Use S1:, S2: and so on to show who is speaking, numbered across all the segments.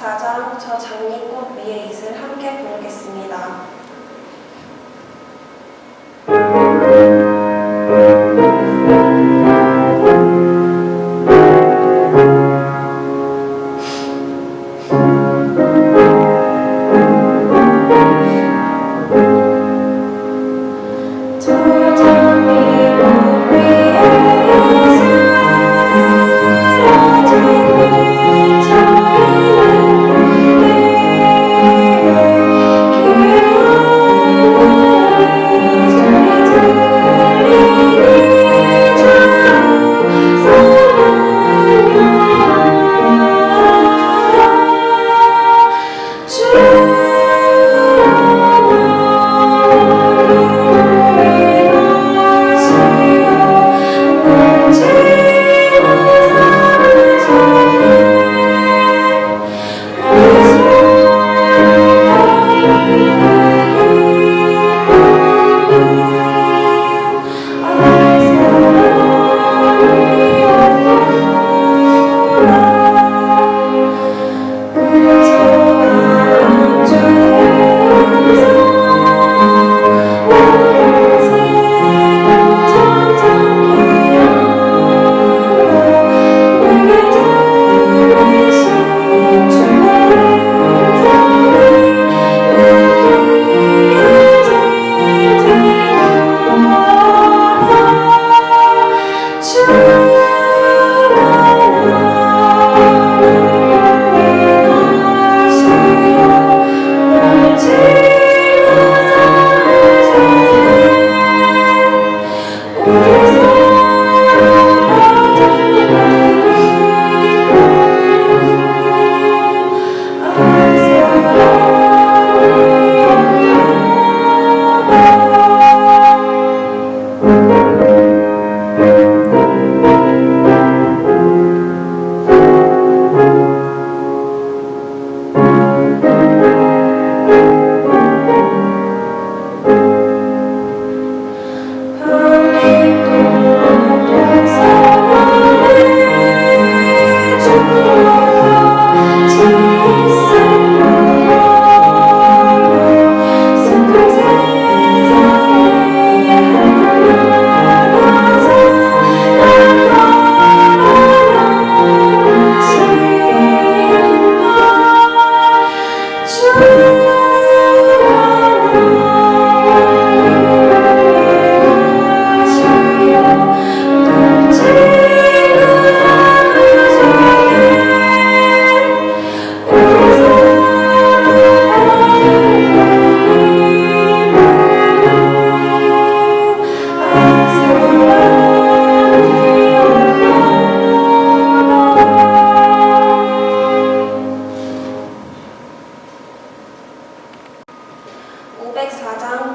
S1: 504장 저 장미꽃 위에 있을 함께 부르겠습니다.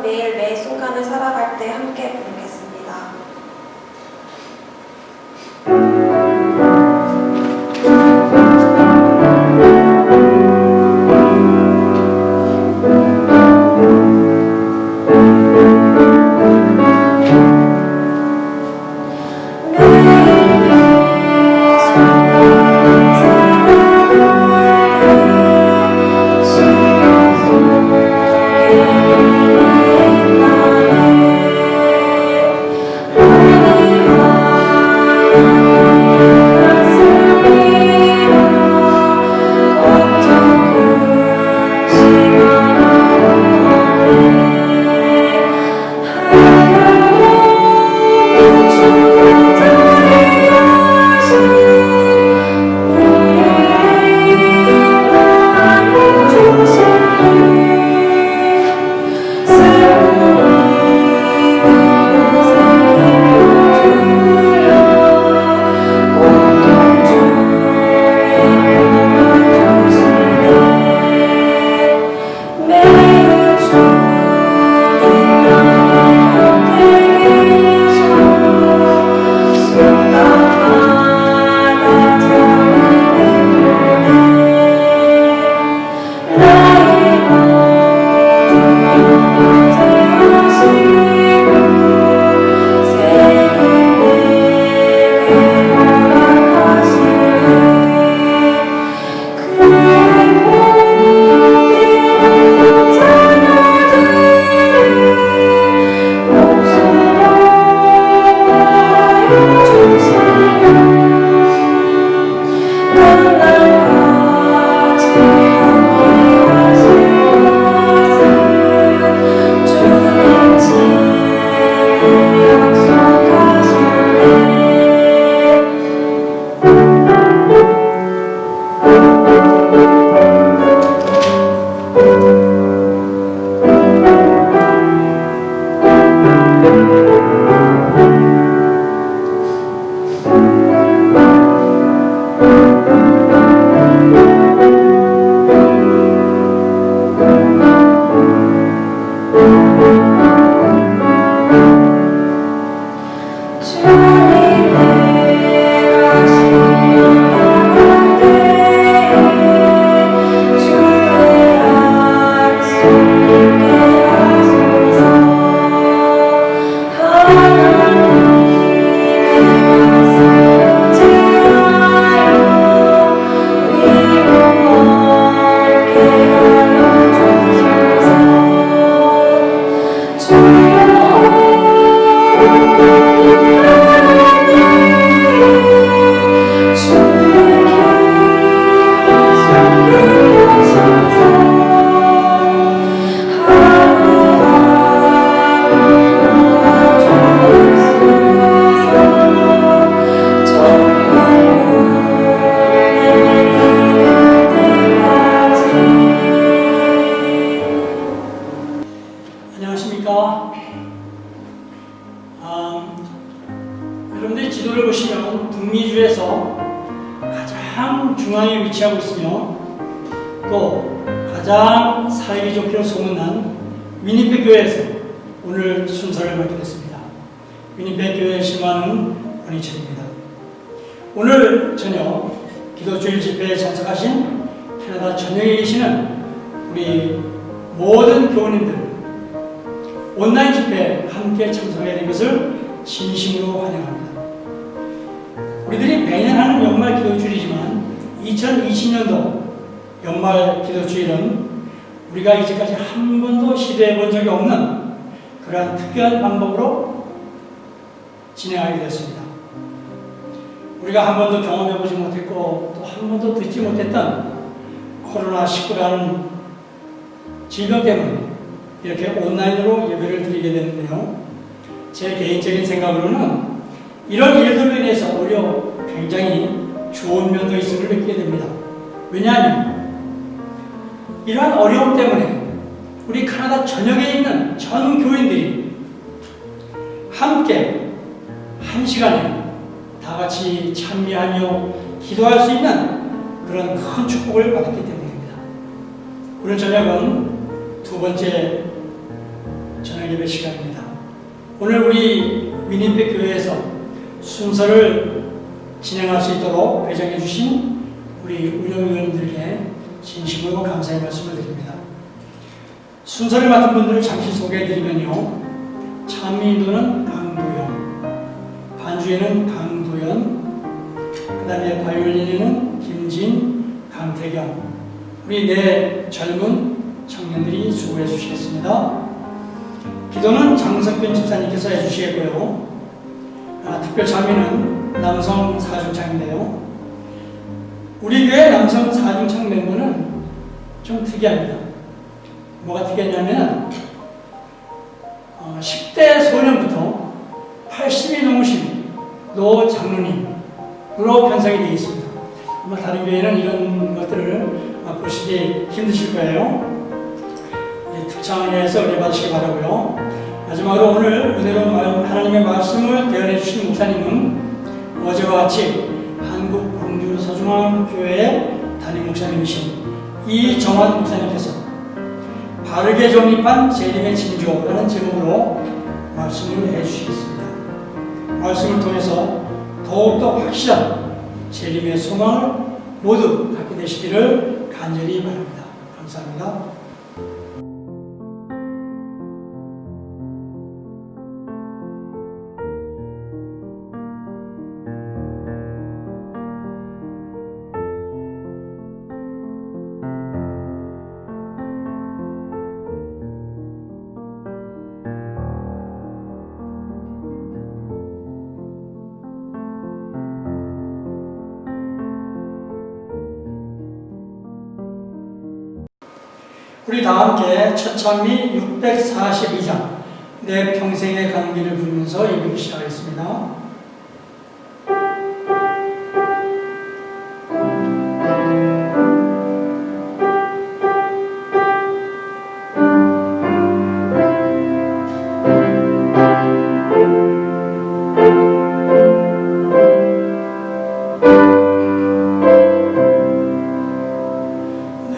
S1: 매일 매 순간을 살아갈 때 함께 부르겠습니다.
S2: 내 여러분들이 지도를 보시면 북미주에서 가장 중앙에 위치하고 있으며 또 가장 살기 좋기로 소문난 위니펙 교회에서 오늘 순서를 맡게 됐습니다. 위니펙 교회에 심화하는 권희철입니다. 오늘 저녁 기도주일 집회에 참석하신 캐나다 전역에 계시는 우리 모든 교우님들 온라인 집회에 함께 참석하게 된 것을 진심으로 환영합니다. 우리들이 매년 하는 연말 기도주일이지만 2020년도 연말 기도주일은 우리가 이제까지 한 번도 시도해 본 적이 없는 그러한 특별한 방법으로 진행하게 됐습니다. 우리가 한 번도 경험해 보지 못했고 또 한 번도 듣지 못했던 코로나19라는 질병 때문에 이렇게 온라인으로 예배를 드리게 됐는데요. 제 개인적인 생각으로는 이런 일들로 인해서 오히려 굉장히 좋은 면도 있음을 느끼게 됩니다. 왜냐하면 이러한 어려움 때문에 우리 캐나다 전역에 있는 전 교인들이 함께 한 시간에 다 같이 찬미하며 기도할 수 있는 그런 큰 축복을 받았기 때문입니다. 오늘 저녁은 두 번째 저녁 예배 시간입니다. 오늘 우리 위니펙 교회에서 순서를 진행할 수 있도록 배정해 주신 우리 운영위원들께 진심으로 감사의 말씀을 드립니다. 순서를 맡은 분들을 잠시 소개해 드리면요. 찬미인도는 강도영, 반주에는 강도연, 그 다음에 바이올린에는 김진, 강태경, 우리 네 젊은 청년들이 수고해 주시겠습니다. 기도는 장석균 집사님께서 해주시겠고요. 특별 참여는 남성 사중창인데요. 우리 교회 남성 사중창 멤버는 좀 특이합니다. 뭐가 특이하냐면 10대 소년부터 80이 넘으신 노 장로님으로 편성이 되어 있습니다. 아마 다른 교회는 이런 것들을 보시기 힘드실 거예요. 특창에서 은혜 받으시기 바라고요. 마지막으로 오늘 은혜로운 하나님의 말씀을 대언해 주신 목사님은 어제와 같이 한국 광주 서중앙교회의 담임 목사님이신 이정환 목사님께서 바르게 정립한 재림의 징조라는 제목으로 말씀을 해주시겠습니다. 말씀을 통해서 더욱더 확실한 재림의 소망을 모두 갖게 되시기를 간절히 바랍니다. 감사합니다. 우리 다 함께 첫 찬미 642장 내 평생에 가는 길을 부르면서 예배를 시작하겠습니다.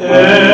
S3: 내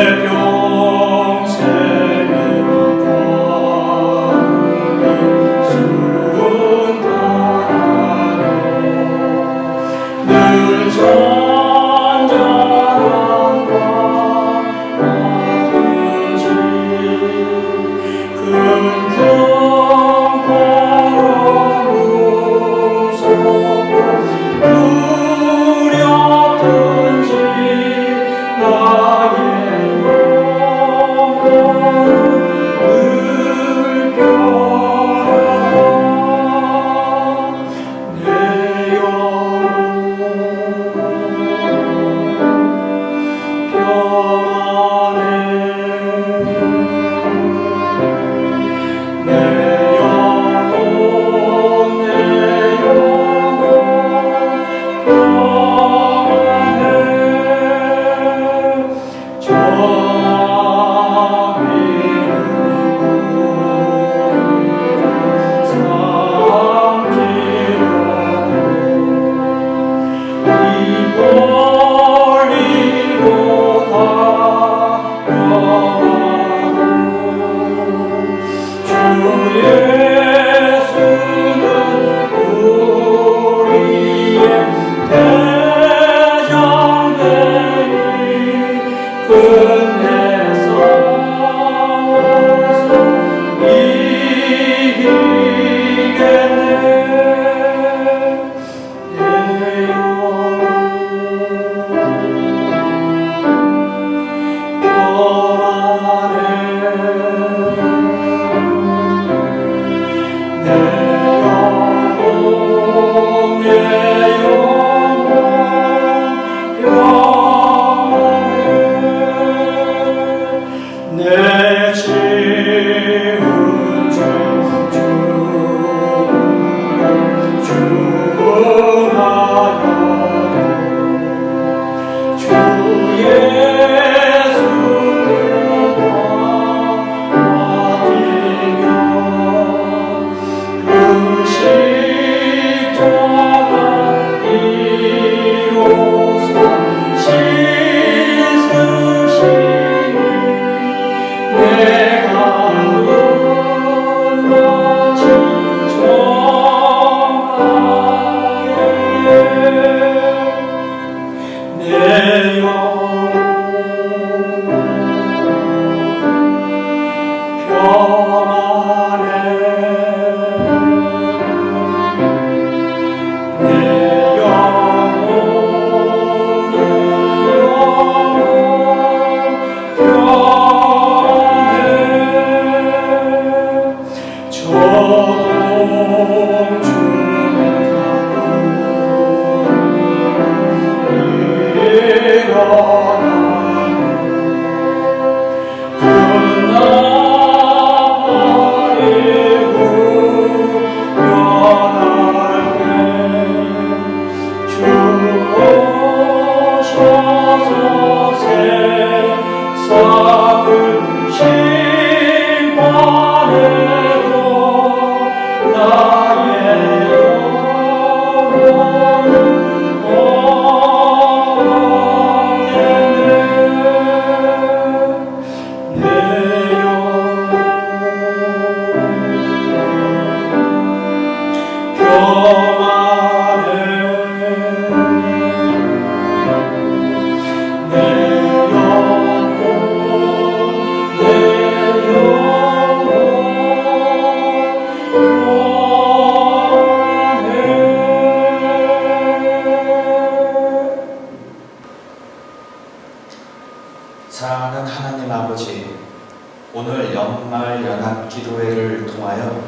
S3: 교회를 통하여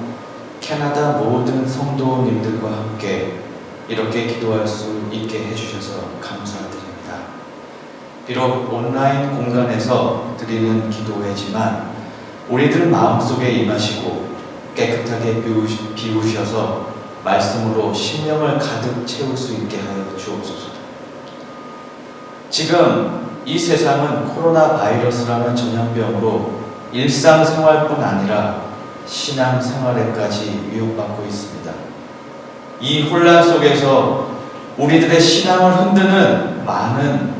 S3: 캐나다 모든 성도님들과 함께 이렇게 기도할 수 있게 해주셔서 감사드립니다. 비록 온라인 공간에서 드리는 기도회지만 우리들 마음속에 임하시고 깨끗하게 비우셔서 말씀으로 심령을 가득 채울 수 있게 하여 주옵소서. 지금 이 세상은 코로나 바이러스라는 전염병으로 일상생활뿐 아니라 신앙생활에까지 위협받고 있습니다. 이 혼란 속에서 우리들의 신앙을 흔드는 많은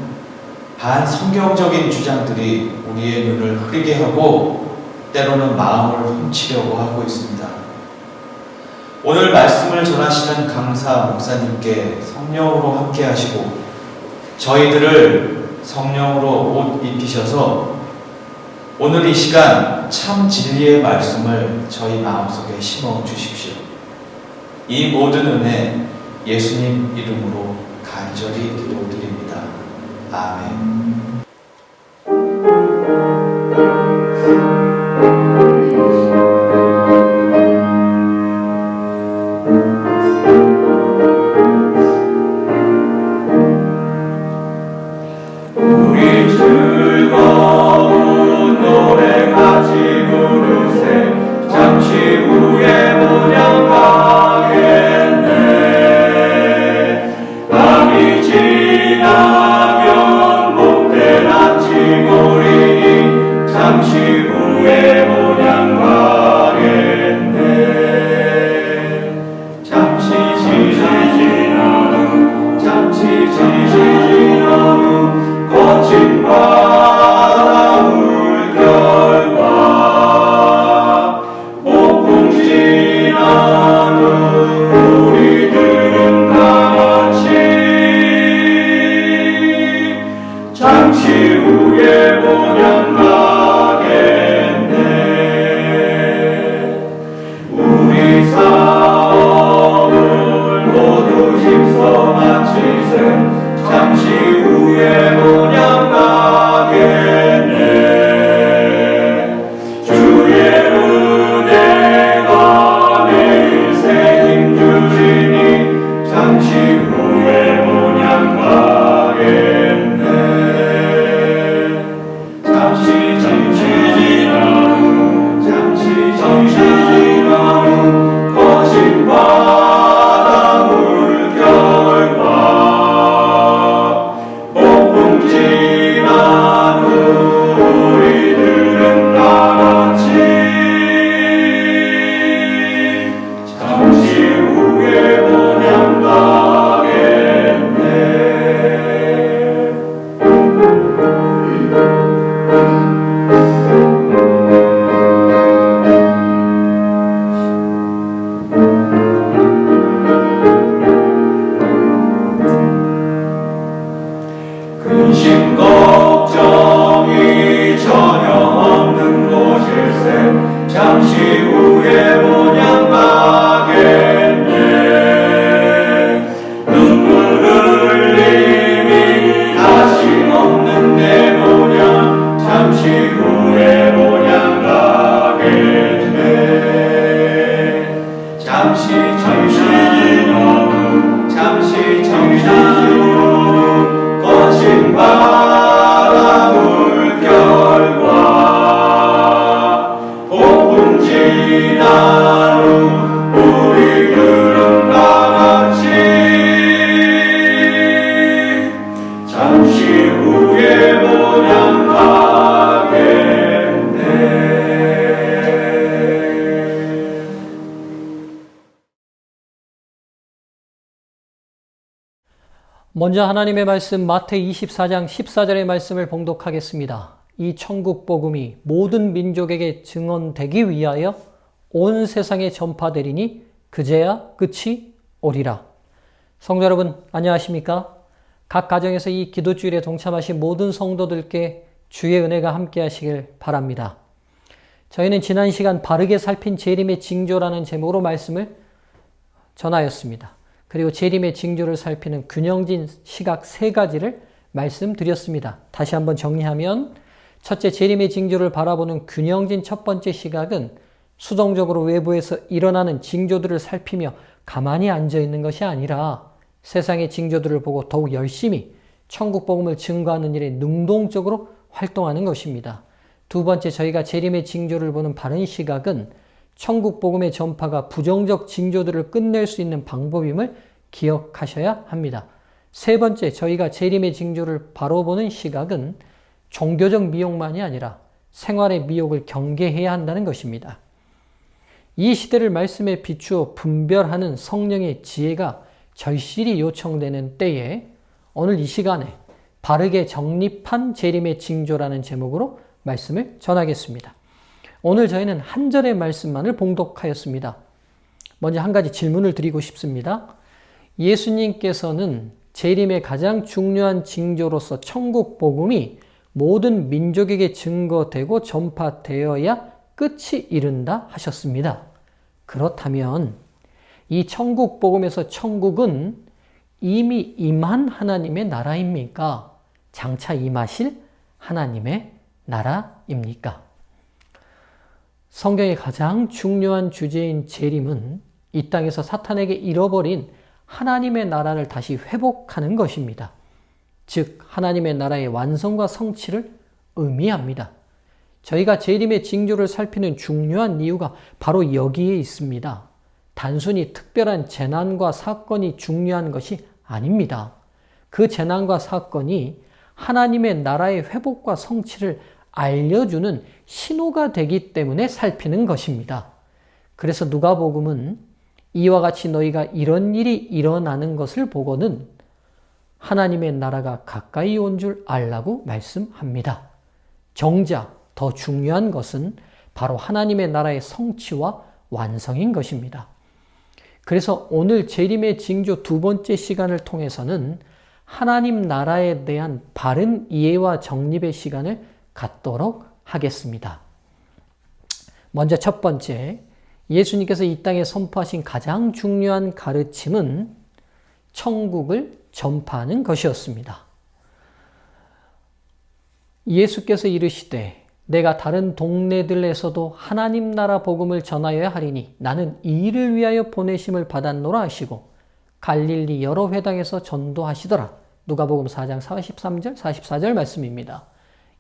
S3: 반성경적인 주장들이 우리의 눈을 흐리게 하고 때로는 마음을 훔치려고 하고 있습니다. 오늘 말씀을 전하시는 강사 목사님께 성령으로 함께 하시고 저희들을 성령으로 옷 입히셔서 오늘 이 시간 참 진리의 말씀을 저희 마음속에 심어 주십시오. 이 모든 은혜 예수님 이름으로 간절히 기도드립니다. 아멘.
S4: 먼저 하나님의 말씀 마태복음 24장 14절의 말씀을 봉독하겠습니다. 이 천국 복음이 모든 민족에게 증언되기 위하여 온 세상에 전파되리니 그제야 끝이 오리라. 성도 여러분 안녕하십니까? 각 가정에서 이 기도주일에 동참하신 모든 성도들께 주의 은혜가 함께 하시길 바랍니다. 저희는 지난 시간 바르게 살핀 재림의 징조라는 제목으로 말씀을 전하였습니다. 그리고 재림의 징조를 살피는 균형진 시각 3가지를 말씀드렸습니다. 다시 한번 정리하면 첫째, 재림의 징조를 바라보는 균형진 첫 번째 시각은 수동적으로 외부에서 일어나는 징조들을 살피며 가만히 앉아 있는 것이 아니라 세상의 징조들을 보고 더욱 열심히 천국 복음을 증거하는 일에 능동적으로 활동하는 것입니다. 두 번째, 저희가 재림의 징조를 보는 바른 시각은 천국 복음의 전파가 부정적 징조들을 끝낼 수 있는 방법임을 기억하셔야 합니다. 세 번째, 저희가 재림의 징조를 바로 보는 시각은 종교적 미혹만이 아니라 생활의 미혹을 경계해야 한다는 것입니다. 이 시대를 말씀에 비추어 분별하는 성령의 지혜가 절실히 요청되는 때에 오늘 이 시간에 바르게 정립한 재림의 징조라는 제목으로 말씀을 전하겠습니다. 오늘 저희는 한 절의 말씀만을 봉독하였습니다. 먼저 한 가지 질문을 드리고 싶습니다. 예수님께서는 재림의 가장 중요한 징조로서 천국 복음이 모든 민족에게 증거되고 전파되어야 끝이 이른다 하셨습니다. 그렇다면 이 천국 복음에서 천국은 이미 임한 하나님의 나라입니까? 장차 임하실 하나님의 나라입니까? 성경의 가장 중요한 주제인 재림은 이 땅에서 사탄에게 잃어버린 하나님의 나라를 다시 회복하는 것입니다. 즉 하나님의 나라의 완성과 성취를 의미합니다. 저희가 재림의 징조를 살피는 중요한 이유가 바로 여기에 있습니다. 단순히 특별한 재난과 사건이 중요한 것이 아닙니다. 그 재난과 사건이 하나님의 나라의 회복과 성취를 알려주는 신호가 되기 때문에 살피는 것입니다. 그래서 누가복음은 이와 같이 너희가 이런 일이 일어나는 것을 보고는 하나님의 나라가 가까이 온 줄 알라고 말씀합니다. 정작 더 중요한 것은 바로 하나님의 나라의 성취와 완성인 것입니다. 그래서 오늘 재림의 징조 두 번째 시간을 통해서는 하나님 나라에 대한 바른 이해와 정립의 시간을 갖도록 하겠습니다. 먼저 첫 번째, 예수님께서 이 땅에 선포하신 가장 중요한 가르침은 천국을 전파하는 것이었습니다. 예수께서 이르시되 내가 다른 동네들에서도 하나님 나라 복음을 전하여야 하리니 나는 이 일을 위하여 보내심을 받았노라 하시고 갈릴리 여러 회당에서 전도하시더라. 누가복음 4장 43절 44절 말씀입니다.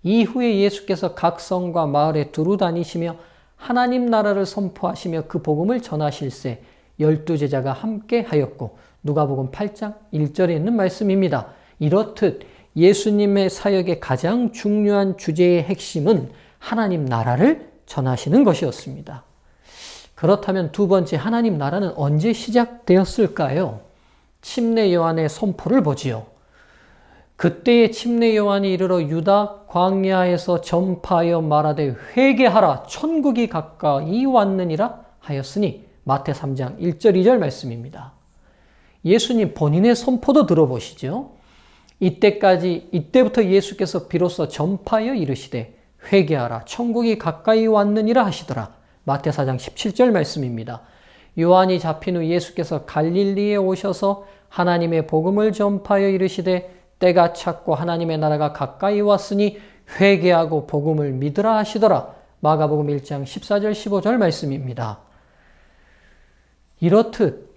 S4: 이후에 예수께서 각 성과 마을에 두루 다니시며 하나님 나라를 선포하시며 그 복음을 전하실세 12제자가 함께 하였고 누가복음 8장 1절에 있는 말씀입니다. 이렇듯 예수님의 사역의 가장 중요한 주제의 핵심은 하나님 나라를 전하시는 것이었습니다. 그렇다면 두 번째, 하나님 나라는 언제 시작되었을까요? 침례 요한의 선포를 보지요. 그때의 침례 요한이 이르러 유다 광야에서 전파하여 말하되 회개하라 천국이 가까이 왔느니라 하였으니 마태 3장 1절 2절 말씀입니다. 예수님 본인의 선포도 들어보시죠. 이때부터 예수께서 비로소 전파하여 이르시되 회개하라 천국이 가까이 왔느니라 하시더라. 마태 4장 17절 말씀입니다. 요한이 잡힌 후 예수께서 갈릴리에 오셔서 하나님의 복음을 전파하여 이르시되 때가 찼고 하나님의 나라가 가까이 왔으니 회개하고 복음을 믿으라 하시더라. 마가복음 1장 14절 15절 말씀입니다. 이렇듯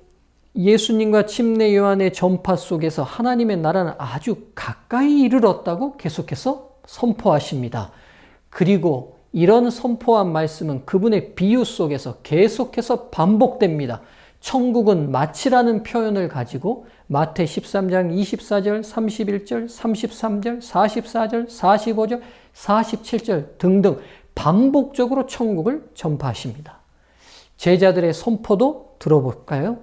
S4: 예수님과 침례 요한의 전파 속에서 하나님의 나라는 아주 가까이 이르렀다고 계속해서 선포하십니다. 그리고 이런 선포한 말씀은 그분의 비유 속에서 계속해서 반복됩니다. 천국은 마치라는 표현을 가지고 마태 13장 24절, 31절, 33절, 44절, 45절, 47절 등등 반복적으로 천국을 전파하십니다. 제자들의 선포도 들어볼까요?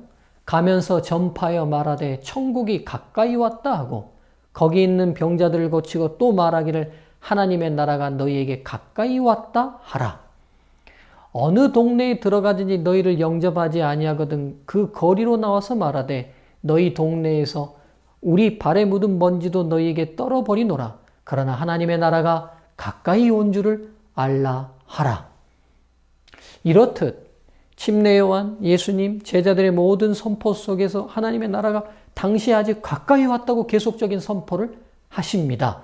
S4: 가면서 전파하여 말하되 천국이 가까이 왔다 하고 거기 있는 병자들을 고치고 또 말하기를 하나님의 나라가 너희에게 가까이 왔다 하라. 어느 동네에 들어가든지 너희를 영접하지 아니하거든 그 거리로 나와서 말하되 너희 동네에서 우리 발에 묻은 먼지도 너희에게 떨어버리노라. 그러나 하나님의 나라가 가까이 온 줄을 알라 하라. 이렇듯 침례 요한, 예수님, 제자들의 모든 선포 속에서 하나님의 나라가 당시 아직 가까이 왔다고 계속적인 선포를 하십니다.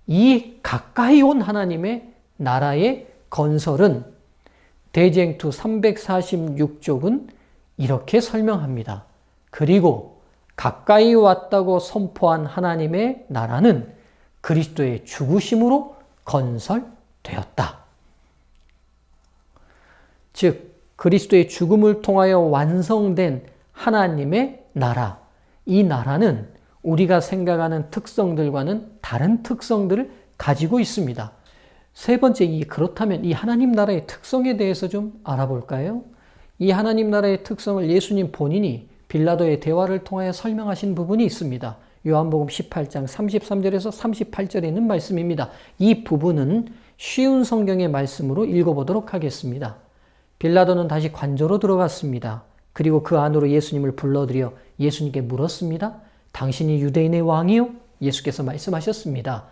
S4: 이 가까이 온 하나님의 나라의 건설은 대쟁투 346쪽은 이렇게 설명합니다. 그리고 가까이 왔다고 선포한 하나님의 나라는 그리스도의 죽으심으로 건설되었다. 즉 그리스도의 죽음을 통하여 완성된 하나님의 나라, 이 나라는 우리가 생각하는 특성들과는 다른 특성들을 가지고 있습니다. 세 번째, 그렇다면 이 하나님 나라의 특성에 대해서 좀 알아볼까요? 이 하나님 나라의 특성을 예수님 본인이 빌라도의 대화를 통하여 설명하신 부분이 있습니다. 요한복음 18장 33절에서 38절에 있는 말씀입니다. 이 부분은 쉬운 성경의 말씀으로 읽어보도록 하겠습니다. 빌라도는 다시 관저로 들어갔습니다. 그리고 그 안으로 예수님을 불러들여 예수님께 물었습니다. 당신이 유대인의 왕이요? 예수께서 말씀하셨습니다.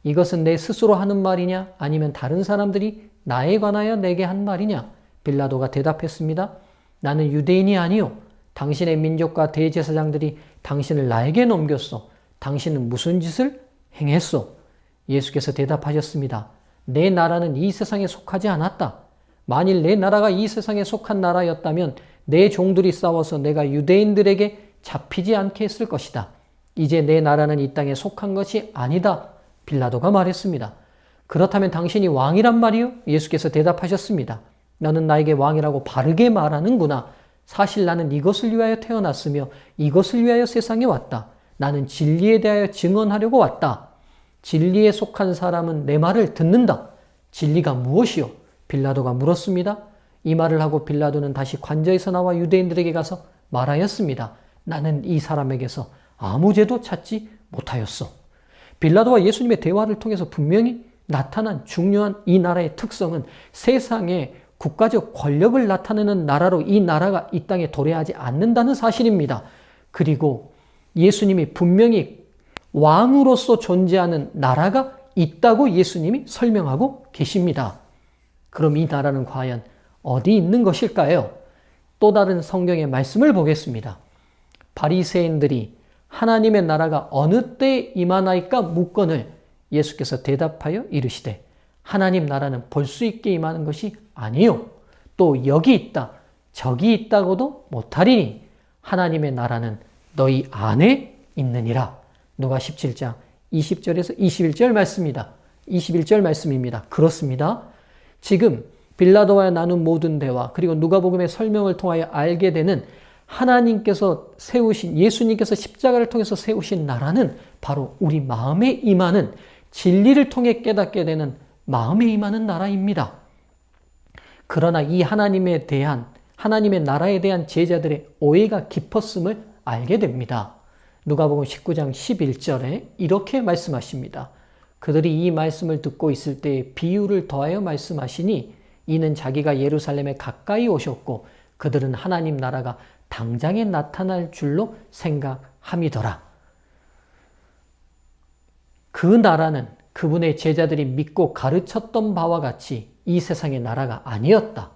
S4: 이것은 내 스스로 하는 말이냐? 아니면 다른 사람들이 나에 관하여 내게 한 말이냐? 빌라도가 대답했습니다. 나는 유대인이 아니요. 당신의 민족과 대제사장들이 당신을 나에게 넘겼소. 당신은 무슨 짓을 행했소? 예수께서 대답하셨습니다. 내 나라는 이 세상에 속하지 않았다. 만일 내 나라가 이 세상에 속한 나라였다면 내 종들이 싸워서 내가 유대인들에게 잡히지 않게 했을 것이다. 이제 내 나라는 이 땅에 속한 것이 아니다. 빌라도가 말했습니다. 그렇다면 당신이 왕이란 말이요? 예수께서 대답하셨습니다. 너는 나에게 왕이라고 바르게 말하는구나. 사실 나는 이것을 위하여 태어났으며 이것을 위하여 세상에 왔다. 나는 진리에 대하여 증언하려고 왔다. 진리에 속한 사람은 내 말을 듣는다. 진리가 무엇이요? 빌라도가 물었습니다. 이 말을 하고 빌라도는 다시 관저에서 나와 유대인들에게 가서 말하였습니다. 나는 이 사람에게서 아무 죄도 찾지 못하였소. 빌라도와 예수님의 대화를 통해서 분명히 나타난 중요한 이 나라의 특성은 세상에 국가적 권력을 나타내는 나라로 이 나라가 이 땅에 도래하지 않는다는 사실입니다. 그리고 예수님이 분명히 왕으로서 존재하는 나라가 있다고 예수님이 설명하고 계십니다. 그럼 이 나라는 과연 어디 있는 것일까요? 또 다른 성경의 말씀을 보겠습니다. 바리새인들이 하나님의 나라가 어느 때에 임하나이까 묻거늘 예수께서 대답하여 이르시되 하나님 나라는 볼 수 있게 임하는 것이 아니요 또 여기 있다 저기 있다고도 못하리니 하나님의 나라는 너희 안에 있느니라. 누가 17장 20절에서 21절 말씀입니다. 21절 말씀입니다. 그렇습니다. 지금 빌라도와 나눈 모든 대화 그리고 누가복음의 설명을 통하여 알게 되는 하나님께서 세우신 예수님께서 십자가를 통해서 세우신 나라는 바로 우리 마음에 임하는 진리를 통해 깨닫게 되는 마음에 임하는 나라입니다. 그러나 이 하나님의 나라에 대한 제자들의 오해가 깊었음을 알게 됩니다. 누가복음 19장 11절에 이렇게 말씀하십니다. 그들이 이 말씀을 듣고 있을 때 비유를 더하여 말씀하시니 이는 자기가 예루살렘에 가까이 오셨고 그들은 하나님 나라가 당장에 나타날 줄로 생각함이더라. 그 나라는 그분의 제자들이 믿고 가르쳤던 바와 같이 이 세상의 나라가 아니었다.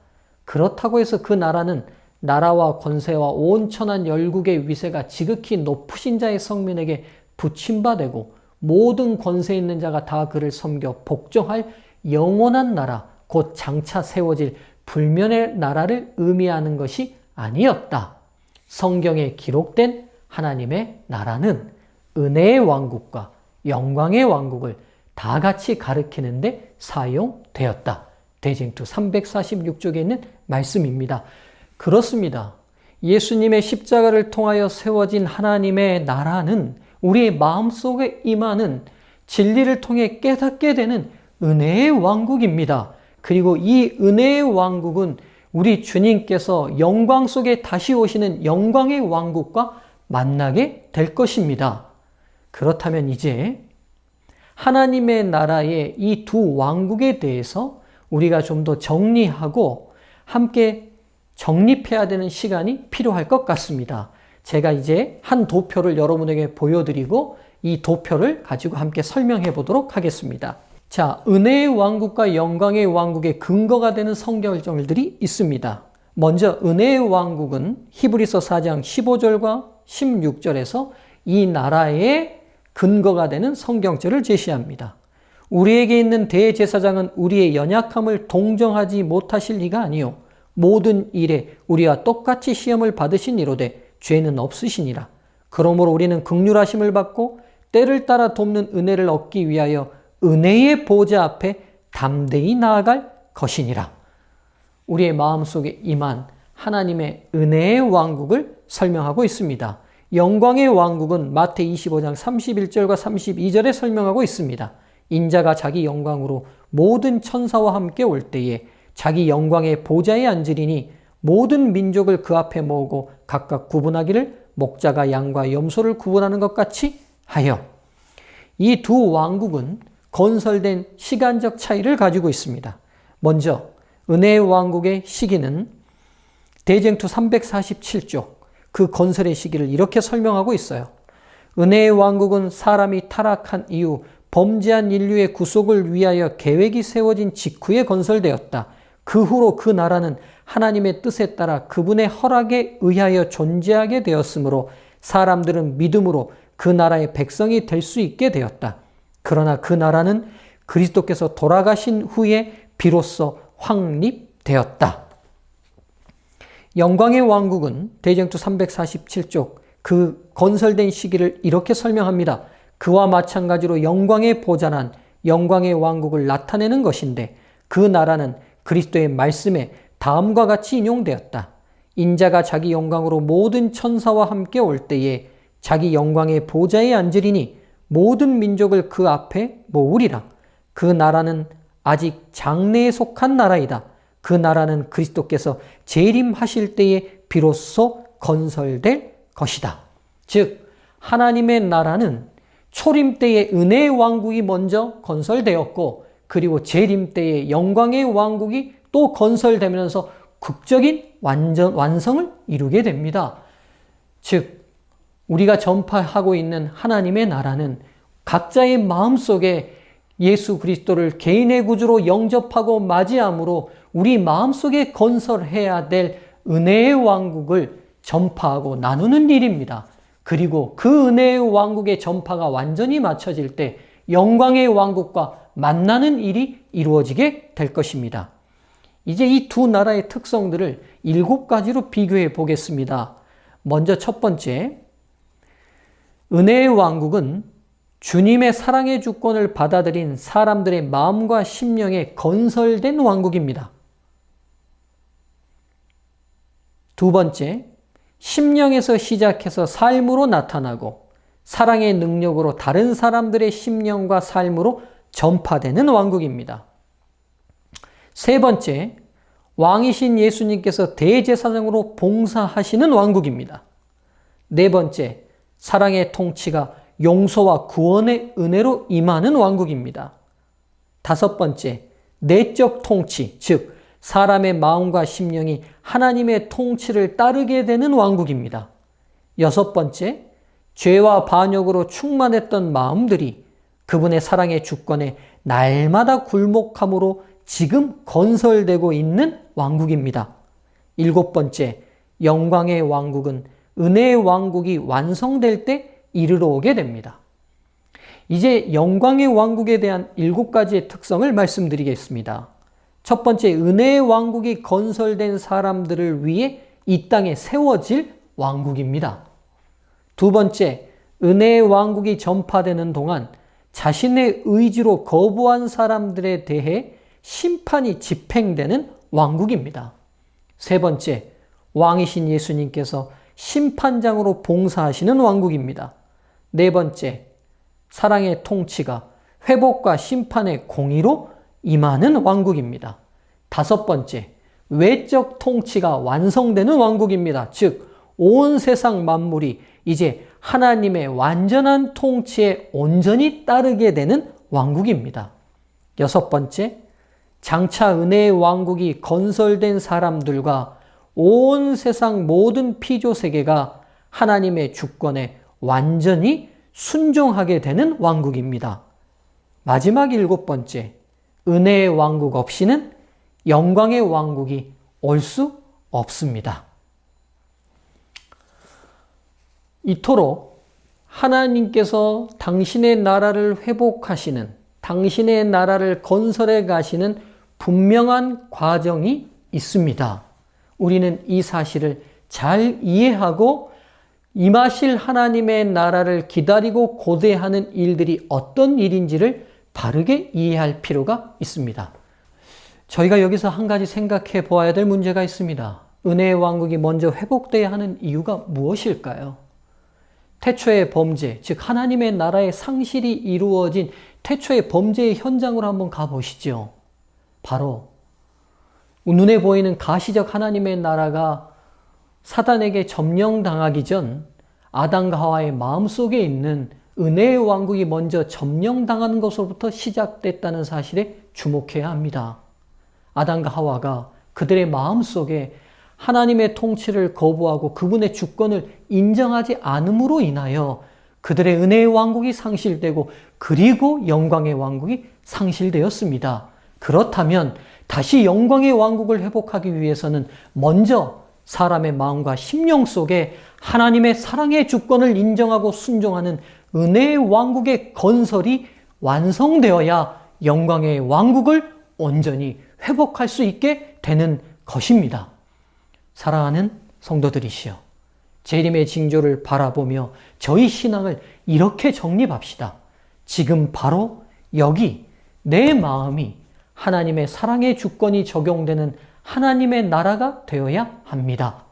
S4: 그렇다고 해서 그 나라는 나라와 권세와 온 천한 열국의 위세가 지극히 높으신 자의 성민에게 붙임바되고 모든 권세 있는 자가 다 그를 섬겨 복종할 영원한 나라, 곧 장차 세워질 불면의 나라를 의미하는 것이 아니었다. 성경에 기록된 하나님의 나라는 은혜의 왕국과 영광의 왕국을 다 같이 가리키는데 사용되었다. 대쟁투 346쪽에 있는 말씀입니다. 그렇습니다. 예수님의 십자가를 통하여 세워진 하나님의 나라는 우리의 마음속에 임하는 진리를 통해 깨닫게 되는 은혜의 왕국입니다. 그리고 이 은혜의 왕국은 우리 주님께서 영광 속에 다시 오시는 영광의 왕국과 만나게 될 것입니다. 그렇다면 이제 하나님의 나라의 이 두 왕국에 대해서 우리가 좀 더 정리하고 함께 정립해야 되는 시간이 필요할 것 같습니다. 제가 이제 한 도표를 여러분에게 보여드리고 이 도표를 가지고 함께 설명해 보도록 하겠습니다. 자, 은혜의 왕국과 영광의 왕국의 근거가 되는 성경절들이 있습니다. 먼저 은혜의 왕국은 히브리서 4장 15절과 16절에서 이 나라의 근거가 되는 성경절을 제시합니다. 우리에게 있는 대제사장은 우리의 연약함을 동정하지 못하실 리가 아니요 모든 일에 우리와 똑같이 시험을 받으신 이로되 죄는 없으시니라. 그러므로 우리는 긍휼하심을 받고 때를 따라 돕는 은혜를 얻기 위하여 은혜의 보좌 앞에 담대히 나아갈 것이니라. 우리의 마음속에 임한 하나님의 은혜의 왕국을 설명하고 있습니다. 영광의 왕국은 마태 25장 31절과 32절에 설명하고 있습니다. 인자가 자기 영광으로 모든 천사와 함께 올 때에 자기 영광의 보좌에 앉으리니 모든 민족을 그 앞에 모으고 각각 구분하기를 목자가 양과 염소를 구분하는 것 같이 하여. 이 두 왕국은 건설된 시간적 차이를 가지고 있습니다. 먼저 은혜의 왕국의 시기는 대쟁투 347쪽 그 건설의 시기를 이렇게 설명하고 있어요. 은혜의 왕국은 사람이 타락한 이후 범죄한 인류의 구속을 위하여 계획이 세워진 직후에 건설되었다. 그 후로 그 나라는 하나님의 뜻에 따라 그분의 허락에 의하여 존재하게 되었으므로 사람들은 믿음으로 그 나라의 백성이 될 수 있게 되었다. 그러나 그 나라는 그리스도께서 돌아가신 후에 비로소 확립되었다. 영광의 왕국은 대쟁투 347쪽 그 건설된 시기를 이렇게 설명합니다. 그와 마찬가지로 영광의 보좌란 영광의 왕국을 나타내는 것인데 그 나라는 그리스도의 말씀에 다음과 같이 인용되었다. 인자가 자기 영광으로 모든 천사와 함께 올 때에 자기 영광의 보좌에 앉으리니 모든 민족을 그 앞에 모으리라. 그 나라는 아직 장래에 속한 나라이다. 그 나라는 그리스도께서 재림하실 때에 비로소 건설될 것이다. 즉 하나님의 나라는 초림 때의 은혜의 왕국이 먼저 건설되었고 그리고 재림 때의 영광의 왕국이 또 건설되면서 극적인 완성을 이루게 됩니다. 즉 우리가 전파하고 있는 하나님의 나라는 각자의 마음속에 예수 그리스도를 개인의 구주로 영접하고 맞이함으로 우리 마음속에 건설해야 될 은혜의 왕국을 전파하고 나누는 일입니다. 그리고 그 은혜의 왕국의 전파가 완전히 맞춰질 때 영광의 왕국과 만나는 일이 이루어지게 될 것입니다. 이제 이 두 나라의 특성들을 7가지로 비교해 보겠습니다. 먼저 첫 번째, 은혜의 왕국은 주님의 사랑의 주권을 받아들인 사람들의 마음과 심령에 건설된 왕국입니다. 두 번째, 심령에서 시작해서 삶으로 나타나고 사랑의 능력으로 다른 사람들의 심령과 삶으로 전파되는 왕국입니다. 세 번째, 왕이신 예수님께서 대제사장으로 봉사하시는 왕국입니다. 네 번째, 사랑의 통치가 용서와 구원의 은혜로 임하는 왕국입니다. 다섯 번째, 내적 통치, 즉 사람의 마음과 심령이 하나님의 통치를 따르게 되는 왕국입니다. 여섯 번째, 죄와 반역으로 충만했던 마음들이 그분의 사랑의 주권에 날마다 굴복함으로 지금 건설되고 있는 왕국입니다. 일곱 번째, 영광의 왕국은 은혜의 왕국이 완성될 때 이르러 오게 됩니다. 이제 영광의 왕국에 대한 7가지의 특성을 말씀드리겠습니다. 첫 번째, 은혜의 왕국이 건설된 사람들을 위해 이 땅에 세워질 왕국입니다. 두 번째, 은혜의 왕국이 전파되는 동안 자신의 의지로 거부한 사람들에 대해 심판이 집행되는 왕국입니다. 세 번째, 왕이신 예수님께서 심판장으로 봉사하시는 왕국입니다. 네 번째, 사랑의 통치가 회복과 심판의 공의로 임하는 왕국입니다. 다섯 번째, 외적 통치가 완성되는 왕국입니다. 즉, 온 세상 만물이 이제 하나님의 완전한 통치에 온전히 따르게 되는 왕국입니다. 여섯 번째, 장차 은혜의 왕국이 건설된 사람들과 온 세상 모든 피조 세계가 하나님의 주권에 완전히 순종하게 되는 왕국입니다. 마지막 7번째, 은혜의 왕국 없이는 영광의 왕국이 올 수 없습니다. 이토록 하나님께서 당신의 나라를 회복하시는, 당신의 나라를 건설해 가시는 분명한 과정이 있습니다. 우리는 이 사실을 잘 이해하고 임하실 하나님의 나라를 기다리고 고대하는 일들이 어떤 일인지를 바르게 이해할 필요가 있습니다. 저희가 여기서 한 가지 생각해 보아야 될 문제가 있습니다. 은혜의 왕국이 먼저 회복돼야 하는 이유가 무엇일까요? 태초의 범죄, 즉 하나님의 나라의 상실이 이루어진 태초의 범죄의 현장으로 한번 가보시죠. 바로 눈에 보이는 가시적 하나님의 나라가 사단에게 점령당하기 전 아담과 하와의 마음속에 있는 은혜의 왕국이 먼저 점령당하는 것으로부터 시작됐다는 사실에 주목해야 합니다. 아담과 하와가 그들의 마음속에 하나님의 통치를 거부하고 그분의 주권을 인정하지 않음으로 인하여 그들의 은혜의 왕국이 상실되고 그리고 영광의 왕국이 상실되었습니다. 그렇다면 다시 영광의 왕국을 회복하기 위해서는 먼저 사람의 마음과 심령 속에 하나님의 사랑의 주권을 인정하고 순종하는 은혜의 왕국의 건설이 완성되어야 영광의 왕국을 온전히 회복할 수 있게 되는 것입니다. 사랑하는 성도들이시여, 재림의 징조를 바라보며 저희 신앙을 이렇게 정립합시다. 지금 바로 여기 내 마음이 하나님의 사랑의 주권이 적용되는 하나님의 나라가 되어야 합니다.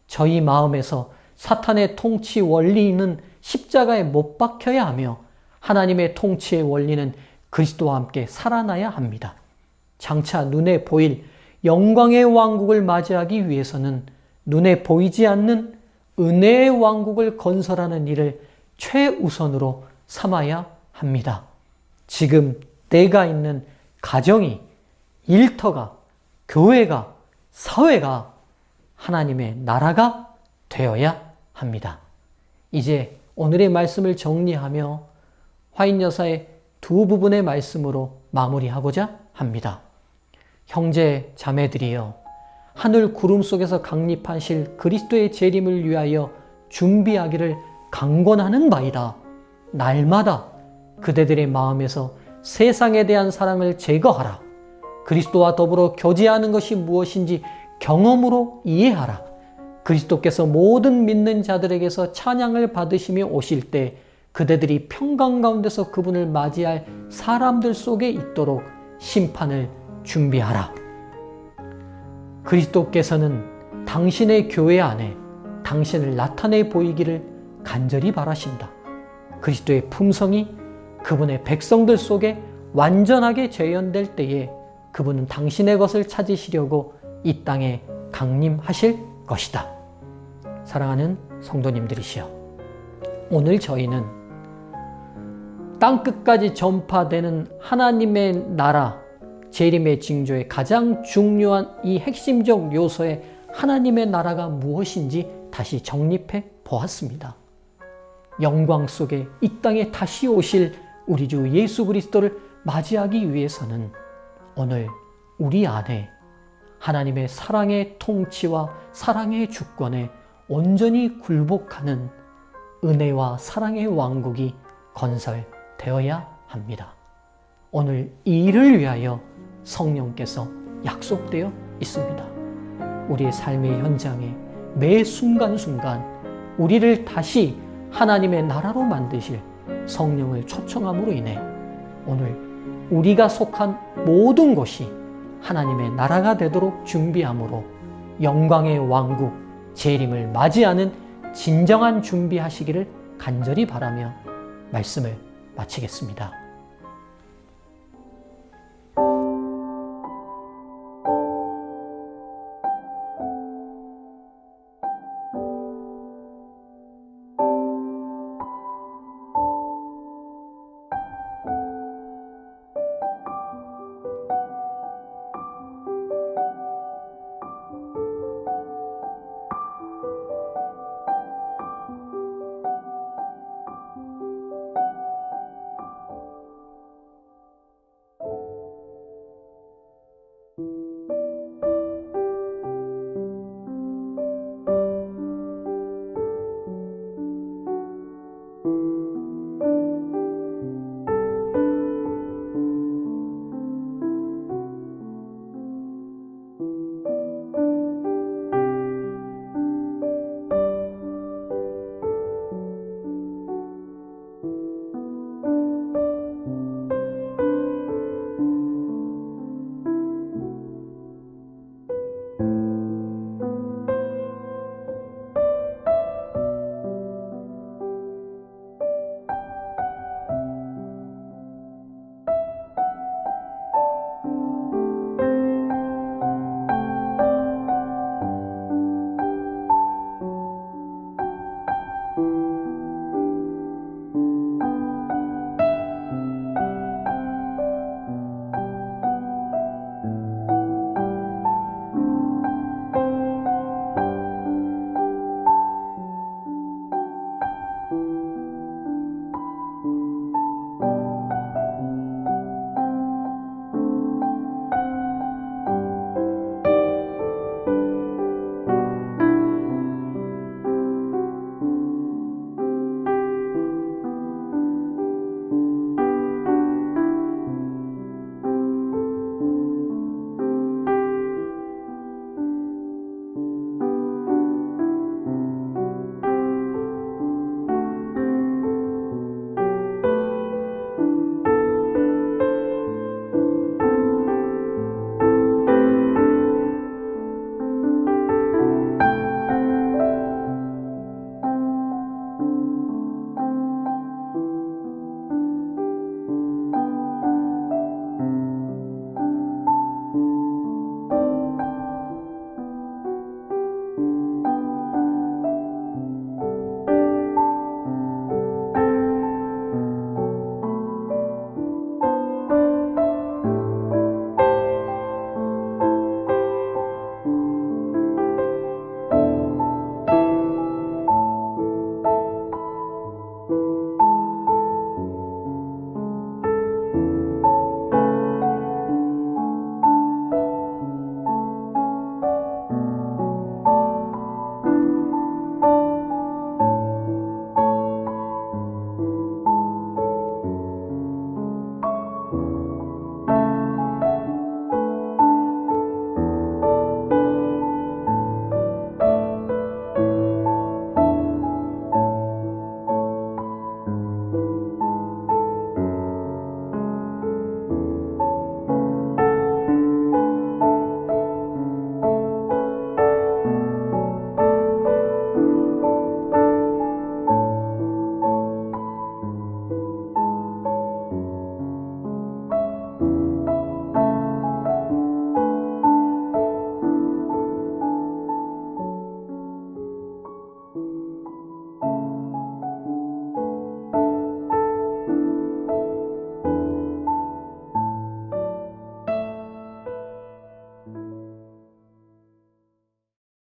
S4: 저희 마음에서 사탄의 통치 원리는 십자가에 못 박혀야 하며 하나님의 통치의 원리는 그리스도와 함께 살아나야 합니다. 장차 눈에 보일 영광의 왕국을 맞이하기 위해서는 눈에 보이지 않는 은혜의 왕국을 건설하는 일을 최우선으로 삼아야 합니다. 지금 내가 있는 가정이, 일터가, 교회가, 사회가 하나님의 나라가 되어야 합니다. 이제 오늘의 말씀을 정리하며 화인 여사의 두 부분의 말씀으로 마무리하고자 합니다. 형제 자매들이여, 하늘 구름 속에서 강림하실 그리스도의 재림을 위하여 준비하기를 강권하는 바이다. 날마다 그대들의 마음에서 세상에 대한 사랑을 제거하라. 그리스도와 더불어 교제하는 것이 무엇인지 경험으로 이해하라. 그리스도께서 모든 믿는 자들에게서 찬양을 받으시며 오실 때 그대들이 평강 가운데서 그분을 맞이할 사람들 속에 있도록 심판을 준비하라. 그리스도께서는 당신의 교회 안에 당신을 나타내 보이기를 간절히 바라신다. 그리스도의 품성이 그분의 백성들 속에 완전하게 재현될 때에 그분은 당신의 것을 찾으시려고 이 땅에 강림하실 것이다. 사랑하는 성도님들이시여, 오늘 저희는 땅끝까지 전파되는 하나님의 나라 재림의 징조의 가장 중요한 이 핵심적 요소의 하나님의 나라가 무엇인지 다시 정립해 보았습니다. 영광 속에 이 땅에 다시 오실 우리 주 예수 그리스도를 맞이하기 위해서는 오늘 우리 안에 하나님의 사랑의 통치와 사랑의 주권에 온전히 굴복하는 은혜와 사랑의 왕국이 건설되어야 합니다. 오늘 이 일을 위하여 성령께서 약속되어 있습니다. 우리의 삶의 현장에 매 순간순간 우리를 다시 하나님의 나라로 만드실 성령을 초청함으로 인해 오늘 우리가 속한 모든 곳이 하나님의 나라가 되도록 준비함으로 영광의 왕국 재림을 맞이하는 진정한 준비하시기를 간절히 바라며 말씀을 마치겠습니다.